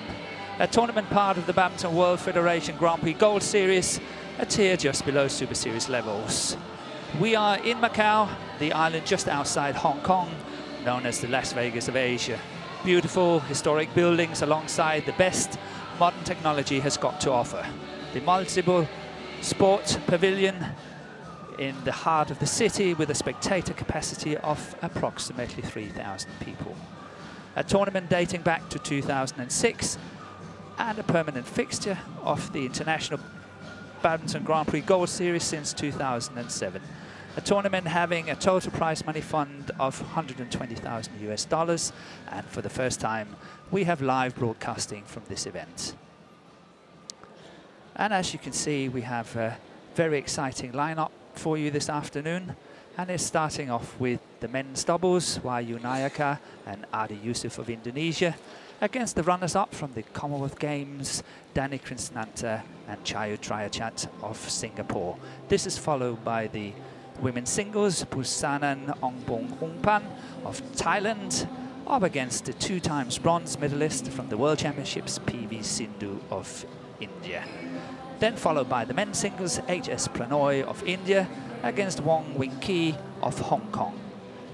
A tournament part of the Badminton World Federation Grand Prix Gold Series, a tier just below Super Series levels. We are in Macau, the island just outside Hong Kong, known as the Las Vegas of Asia. Beautiful historic buildings alongside the best modern technology has got to offer. The multiple sport pavilion in the heart of the city with a spectator capacity of approximately 3,000 people. A tournament dating back to 2006 and a permanent fixture of the International Badminton Grand Prix Gold Series since 2007. A tournament having a total prize money fund of $120,000 US, and for the first time we have live broadcasting from this event. And as you can see, we have a very exciting lineup for you this afternoon, and it's starting off with the men's doubles, Wahyu Nayaka and Adi Yussuf of Indonesia, against the runners-up from the Commonwealth Games, Danny Krishnanta and Chayu Triachat of Singapore. This is followed by the women's singles, Busanan Ongbong Hongpan of Thailand, up against the 2 times bronze medalist from the World Championships, PV Sindhu of India. Then followed by the men's singles, HS Pranoy of India against Wong Wing Ki of Hong Kong.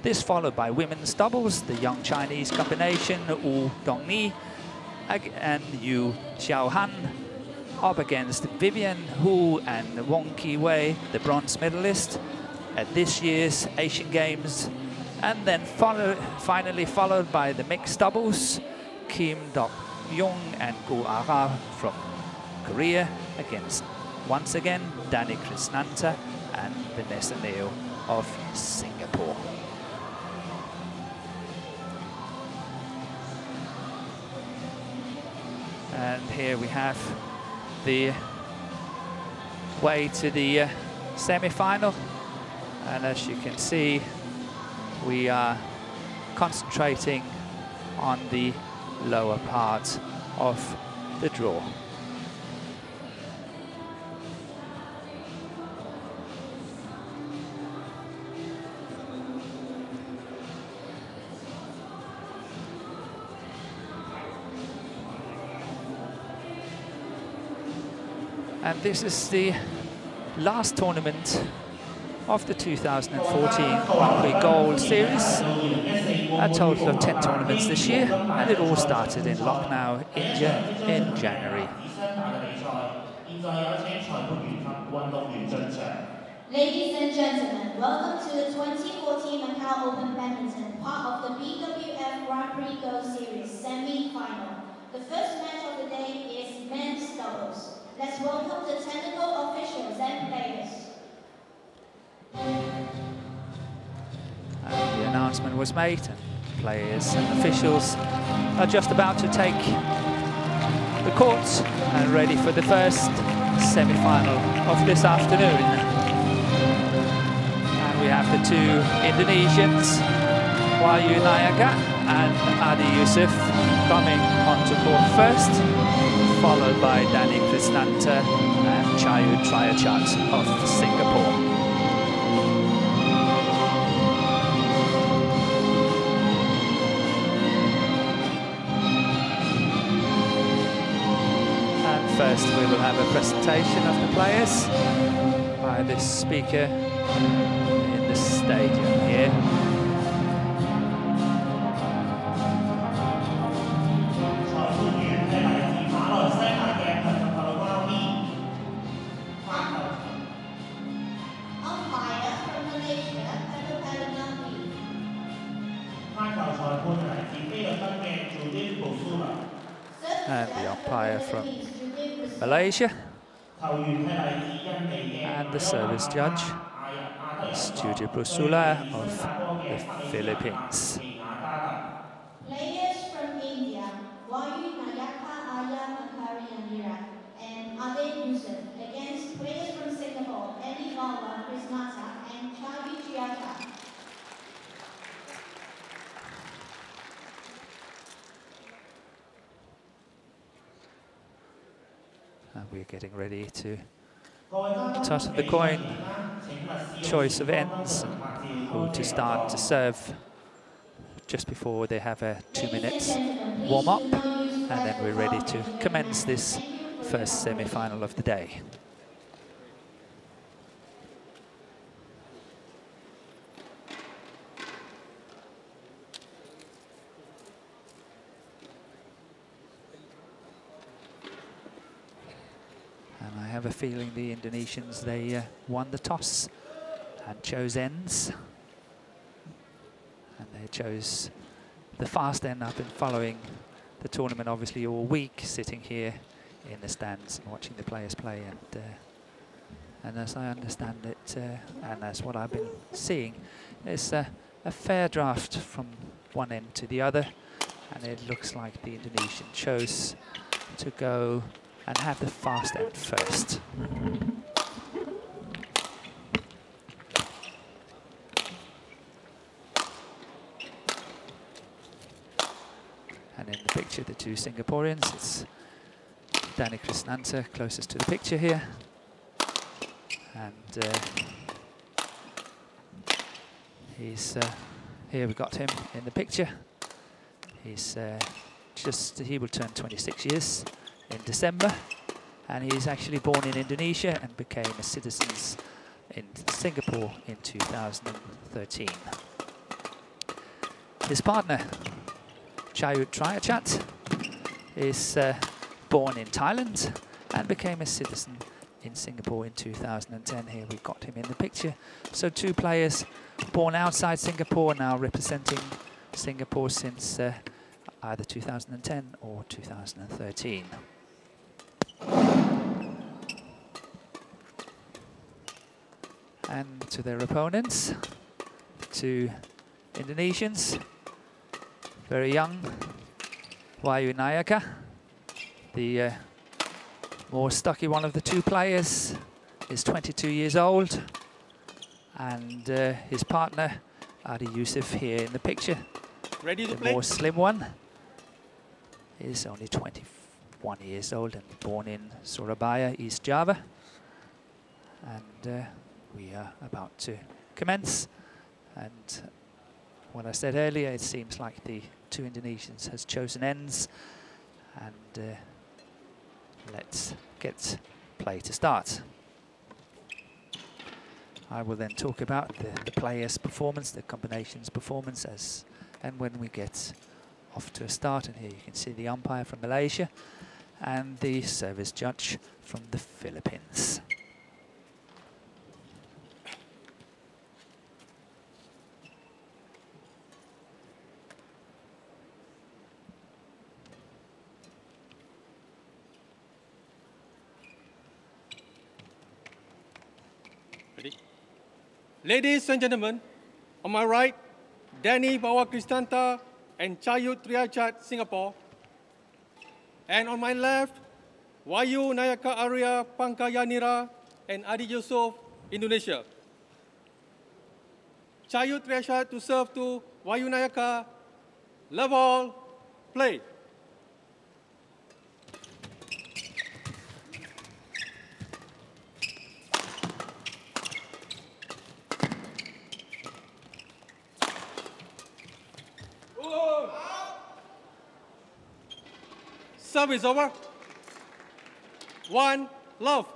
This followed by women's doubles, the young Chinese combination, Wu Dongni and Yu Xiaohan, up against Vivian Hu and Wong Ki Wei, the bronze medalist at this year's Asian Games. And then finally followed by the mixed doubles, Kim Dok-young and Gu Ara from Korea against, once again, Danny Krishnanta and Vanessa Neo of Singapore. And here we have the way to the semi-final. And as you can see, we are concentrating on the lower part of the draw. And this is the last tournament of the 2014 Grand Prix Gold Series. A total of 10 tournaments this year, and it all started in Lucknow, India in January. Ladies and gentlemen, welcome to the 2014 Macau Open Badminton, part of the BWF Grand Prix Gold Series semi-final. The first match of the day is men's doubles. Let's welcome the technical officials and players. And the announcement was made, and players and officials are just about to take the courts and ready for the first semi-final of this afternoon. And we have the 2 Indonesians, Wahyu Nayaka and Adi Yussuf, coming onto court first, followed by Danny Krishnanta and Chayu Triachat of Singapore. And first we will have a presentation of the players by the speaker in the stadium here. And the umpire from Malaysia, and the service judge is Judy Brusula of the Philippines. Players from India, Wahyu Nayaka, Aya Makari Amira, and Adi Yussuf against players from Singapore, Andy Wawa, Krishnata, and Chayu Triachat. And we're getting ready to toss the coin choice of ends, who to start to serve just before they have a 2 minutes warm-up, and then we're ready to commence this first semi-final of the day. And I have a feeling the Indonesians, they won the toss and chose ends. And they chose the fast end. I've been following the tournament obviously all week, sitting here in the stands and watching the players play. And as I understand it, and as what I've been seeing, it's a fair draft from one end to the other. And it looks like the Indonesian chose to go and have the fast end first. And in the picture, the two Singaporeans, it's Danny Krisnanta closest to the picture here. And he's, here we got him in the picture. He's he will turn 26 years in December. And he's actually born in Indonesia and became a citizen in Singapore in 2013. His partner, Chayut Triachat, is born in Thailand and became a citizen in Singapore in 2010. Here we've got him in the picture. So two players born outside Singapore, now representing Singapore since either 2010 or 2013. And to their opponents, two Indonesians, very young, Wahyu Nayaka, the more stocky one of the two players, is 22 years old, and his partner, Adi Yusuf, here in the picture, ready to the play? more slim one, is only 21 years old and born in Surabaya, East Java. And we are about to commence. And what I said earlier, it seems like the two Indonesians has chosen ends. And let's get play to start. I will then talk about the players' performance, the combinations performance, and when we get off to a start. And here you can see the umpire from Malaysia and the service judge from the Philippines. Ready? Ladies and gentlemen, on my right, Danny Krisnanta and Chayut Triachat, Singapore. And on my left, Wahyu Nayaka Arya Pangkayanira and Adi Yusuf, Indonesia. Chayut Triachat to serve to Wahyu Nayaka. Love all, play. Serve is over. 1, love.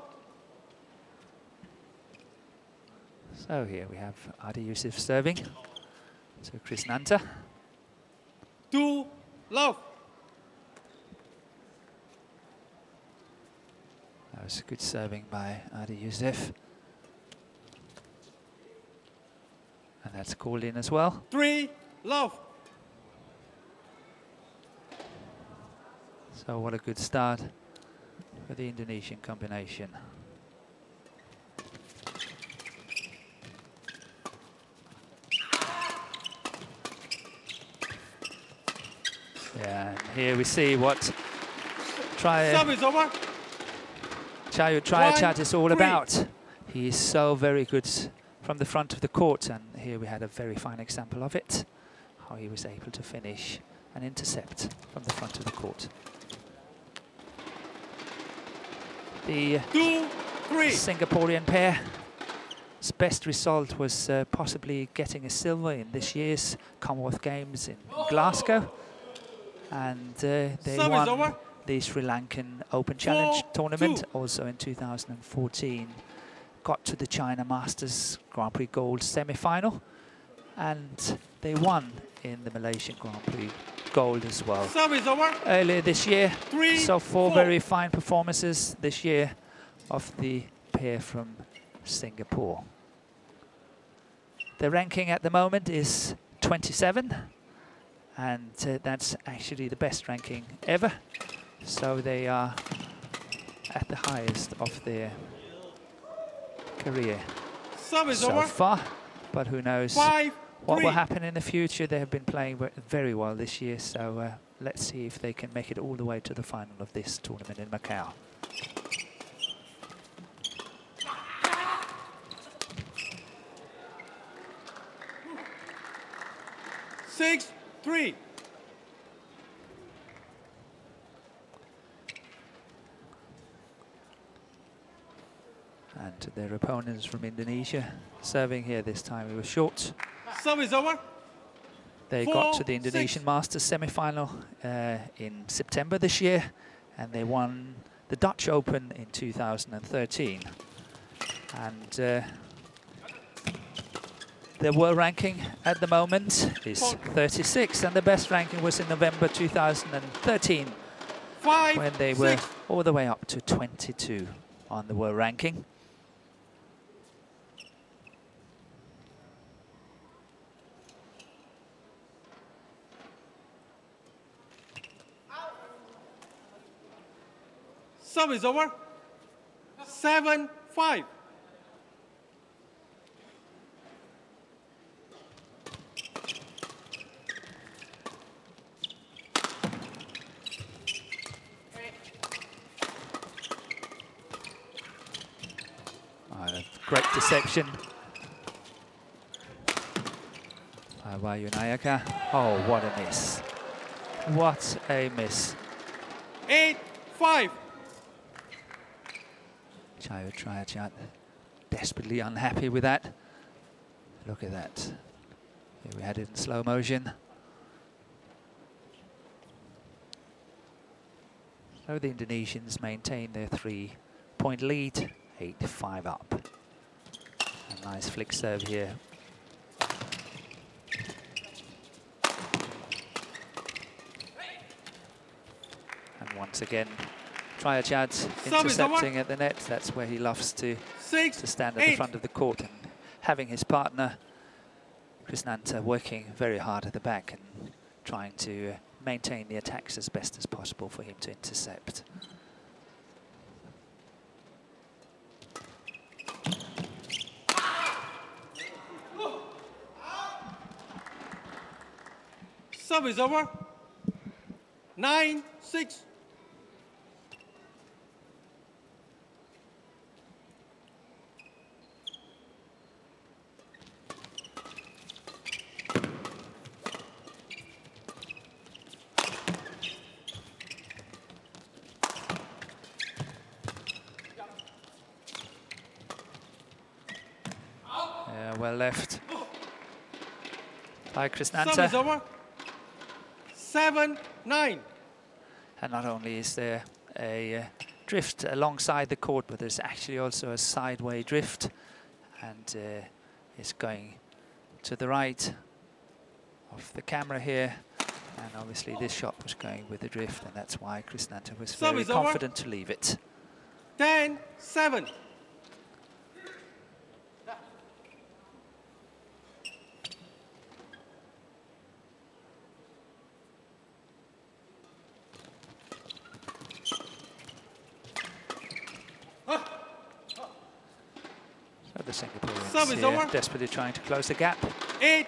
So here we have Adi Yusuf serving to Krisnanta. 2, love. That was good serving by Adi Yusuf. And that's called in as well. 3, love. So what a good start for the Indonesian combination. Yeah, and here we see what Serve is over. Chayut Triachat 1, is all 3. about. He is so very good from the front of the court, and here we had a very fine example of it, how he was able to finish and intercept from the front of the court. The 2, 3. Singaporean pair best result was possibly getting a silver in this year's Commonwealth Games in Glasgow. And they won the Sri Lankan Open Challenge tournament also in 2014. Got to the China Masters Grand Prix Gold semi-final, and they won in the Malaysian Grand Prix Gold as well earlier this year. So 4 very fine performances this year of the pair from Singapore. The ranking at the moment is 27, and that's actually the best ranking ever. So they are at the highest of their career so far, but who knows what will happen in the future. They have been playing very well this year, so let's see if they can make it all the way to the final of this tournament in Macau. Six, 3. And their opponents from Indonesia serving here this time. It was short. Service over. They got to the Indonesian Masters semi-final in September this year, and they won the Dutch Open in 2013. And their world ranking at the moment is 36, and the best ranking was in November 2013, when they were all the way up to 22 on the world ranking. Service over. 7-5. Great deception by Yunayaka. Oh, what a miss. What a miss. 8-5. Chayut Triachat desperately unhappy with that. Look at that. Here we had it in slow motion. So the Indonesians maintain their 3-point lead, 8-5 up. A nice flick serve here. And once again, Triachat intercepting at the net. That's where he loves to stand at the front of the court, and having his partner Krishnanta working very hard at the back and trying to maintain the attacks as best as possible for him to intercept. Service over. 9-6. Yeah, well left by Krishnanta. Service over. 7-9. And not only is there a drift alongside the court, but there's actually also a sideway drift, and it's going to the right of the camera here. And obviously this shot was going with the drift, and that's why Krishnanta was very confident to leave it. 10-7. So the Singaporeans here desperately trying to close the gap. 8